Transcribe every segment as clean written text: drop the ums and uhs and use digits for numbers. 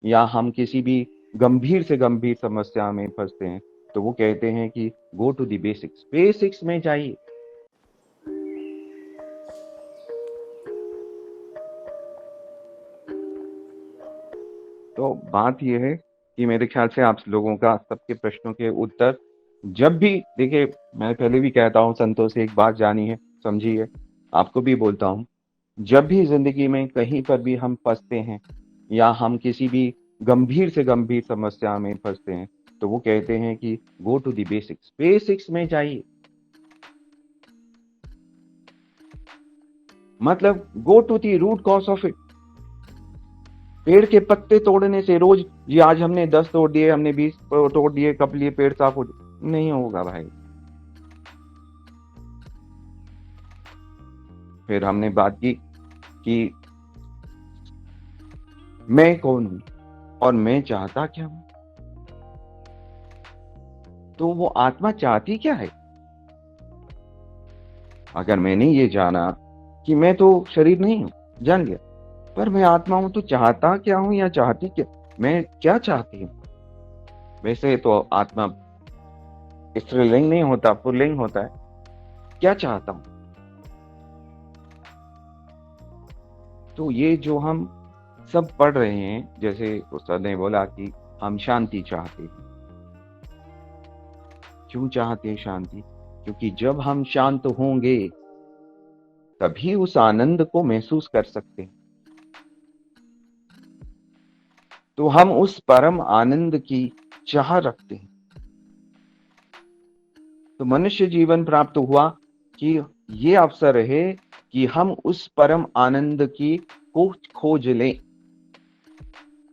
या हम किसी भी गंभीर से गंभीर समस्या में फंसते हैं, तो वो कहते हैं कि go to the basics, basics में जाइए। तो बात ये है कि मेरे ख्याल से आप लोगों का सबके प्रश्नों के उत्तर, जब भी देखिए, मैं पहले भी कहता हूँ, संतोष से एक बात जानी है, समझिए, आपको भी बोलता हूँ, जब भी जिंदगी में कहीं पर भी हम फंसते हैं या हम किसी भी गंभीर से गंभीर समस्या में फंसते हैं, तो वो कहते हैं कि go to the basics, basics में जाइए। मतलब go to the root cause of it. पेड़ के पत्ते तोड़ने से रोज, जी आज हमने 10 तोड़ दिए, हमने 20 तोड़ दिए, कब लिए पेड़ साफ हो जाए? नहीं होगा भाई। फिर हमने बात की कि मैं कौन हूं और मैं चाहता क्या हूं। तो वो आत्मा चाहती क्या है? अगर मैंने ये जाना कि मैं तो शरीर नहीं हूं, जान गया, पर मैं आत्मा हूं, तो चाहता क्या हूं या चाहती क्या, मैं क्या चाहती हूँ? वैसे तो आत्मा स्त्रीलिंग नहीं होता, पुल्लिंग होता है। क्या चाहता हूं? तो ये जो हम सब पढ़ रहे हैं, जैसे उस्ताद ने बोला कि हम शांति चाहते हैं। क्यों चाहते हैं शांति? क्योंकि जब हम शांत होंगे तभी उस आनंद को महसूस कर सकते हैं। तो हम उस परम आनंद की चाह रखते हैं। तो मनुष्य जीवन प्राप्त हुआ कि ये अवसर है कि हम उस परम आनंद की को खोज लें।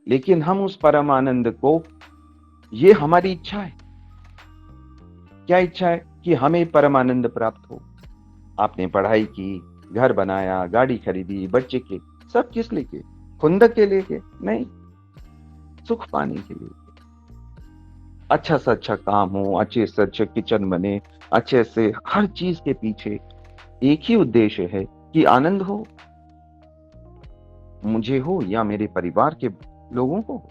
लेकिन हम उस परम आनंद को, ये हमारी इच्छा है। क्या इच्छा है? कि हमें परम आनंद प्राप्त हो। आपने पढ़ाई की, घर बनाया, गाड़ी खरीदी, बच्चे के, सब किस लिए के? खुंदक के लिए के? नहीं, सुख पाने के लिए। अच्छा से अच्छा काम हो, अच्छे से अच्छा किचन बने, अच्छे से हर चीज के पीछे एक ही उद्देश्य है कि आनंद हो, मुझे हो या मेरे परिवार के लोगों को हो।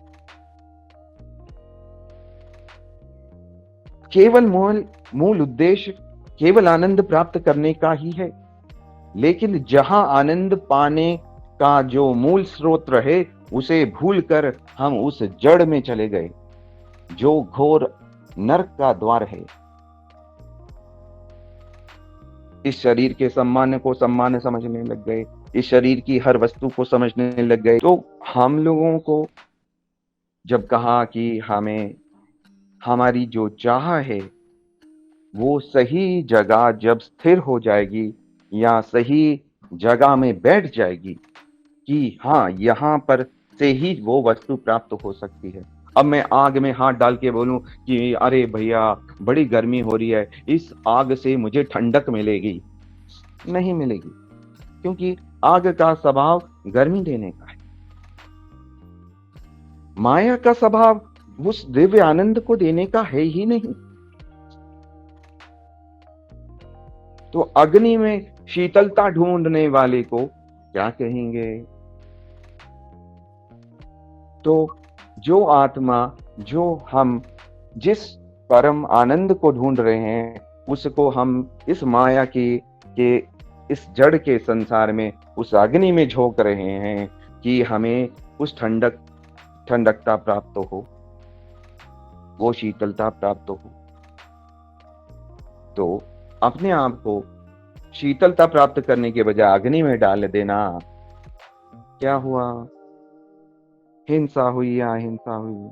केवल मूल मूल उद्देश्य केवल आनंद प्राप्त करने का ही है। लेकिन जहां आनंद पाने का जो मूल स्रोत रहे, उसे भूलकर हम उस जड़ में चले गए जो घोर नरक का द्वार है। इस शरीर के सम्मान को सम्मान समझने लग गए, इस शरीर की हर वस्तु को समझने लग गए। तो हम लोगों को जब कहा कि हमें हमारी जो चाह है वो सही जगह जब स्थिर हो जाएगी या सही जगह में बैठ जाएगी, कि हाँ यहाँ पर से ही वो वस्तु प्राप्त हो सकती है। अब मैं आग में हाथ डाल के बोलूं कि अरे भैया बड़ी गर्मी हो रही है, इस आग से मुझे ठंडक मिलेगी, नहीं मिलेगी। क्योंकि आग का स्वभाव गर्मी देने का है, माया का स्वभाव उस दिव्य आनंद को देने का है ही नहीं। तो अग्नि में शीतलता ढूंढने वाले को क्या कहेंगे? तो जो आत्मा, जो हम जिस परम आनंद को ढूंढ रहे हैं, उसको हम इस माया के इस जड़ के संसार में उस अग्नि में झोंक रहे हैं कि हमें उस ठंडकता प्राप्त हो, वो शीतलता प्राप्त हो। तो अपने आप को शीतलता प्राप्त करने के बजाय अग्नि में डाल देना, क्या हुआ? हिंसा हुई या अहिंसा हुई?